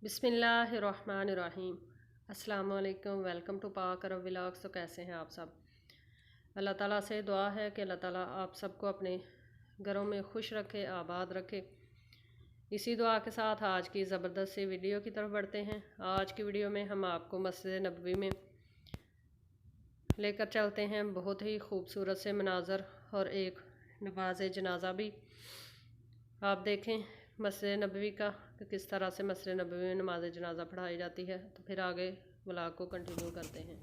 बिस्मिल्लाहिर्रहमानिर्रहीम। अस्सलाम वालेकुम। वेलकम टू पाक अरब व्लॉग्स। तो कैसे हैं आप सब? अल्लाह ताला से दुआ है कि अल्लाह ताला आप सबको अपने घरों में खुश रखे, आबाद रखे। इसी दुआ के साथ आज की ज़बरदस्त सी वीडियो की तरफ बढ़ते हैं। आज की वीडियो में हम आपको मस्जिद नबवी में लेकर चलते हैं। बहुत ही खूबसूरत से मनाज़र और एक नमाज जनाजा भी आप देखें मस्जिद नबवी का, कि किस तरह से मस्जिद नबवी में नमाज जनाजा पढ़ाई जाती है। तो फिर आगे व्लॉग को कंटिन्यू करते हैं।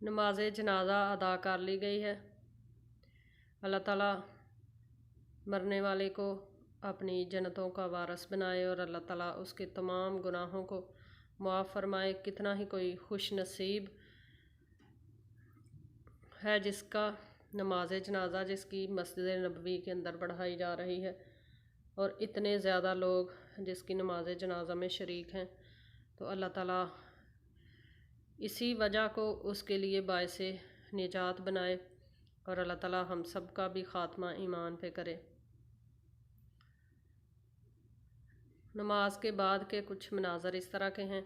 नमाज जनाजा अदा कर ली गई है। अल्लाह ताला मरने वाले को अपनी जन्नतों का वारस बनाए और अल्लाह ताला उसके तमाम गुनाहों को मुआफ़ फरमाए। कितना ही कोई खुश नसीब है जिसका नमाज जनाजा जिसकी मस्जिद नबवी के अंदर पढ़ाई जा रही है, और इतने ज़्यादा लोग जिसकी नमाज जनाजा में शरीक हैं। तो अल्लाह ताला इसी वजह को उसके लिए बायस निजात बनाए और अल्लाह ताला हम सब का भी ख़ात्मा ईमान पे करे। नमाज के बाद के कुछ मनाज़र इस तरह के हैं।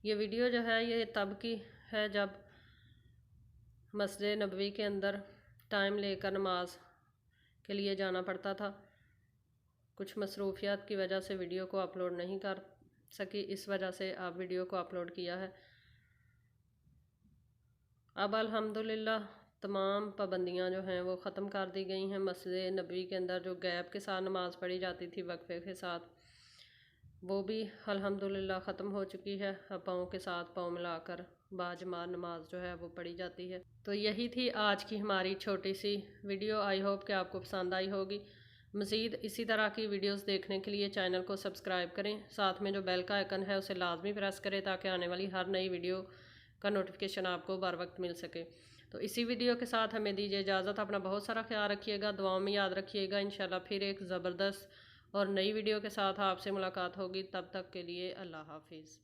ये वीडियो जो है ये तब की है जब मस्जिद नबवी के अंदर टाइम लेकर नमाज के लिए जाना पड़ता था। कुछ मसरूफियात की वजह से वीडियो को अपलोड नहीं कर सकी, इस वजह से आप वीडियो को अपलोड किया है। अब अल्हम्दुलिल्लाह तमाम पाबंदियां जो हैं वो ख़त्म कर दी गई हैं। मस्जिद नबवी के अंदर जो गैप के साथ नमाज़ पढ़ी जाती थी, वक्फे के साथ, वो भी अल्हम्दुलिल्लाह ख़त्म हो चुकी है। अब पाँव के साथ पाँव मिलाकर बाजमात नमाज जो है वो पढ़ी जाती है। तो यही थी आज की हमारी छोटी सी वीडियो। आई होप कि आपको पसंद आई होगी। मज़ीद इसी तरह की वीडियोस देखने के लिए चैनल को सब्सक्राइब करें। साथ में जो बेल का आइकन है उसे लाजमी प्रेस करें ताकि आने वाली हर नई वीडियो का नोटिफिकेशन आपको बर वक्त मिल सके। तो इसी वीडियो के साथ हमें दीजिए इजाज़त। अपना बहुत सारा ख्याल रखिएगा, दुआओं में याद रखिएगा। इंशाल्लाह फिर एक ज़बरदस्त और नई वीडियो के साथ आपसे मुलाकात होगी। तब तक के लिए अल्लाह हाफिज़।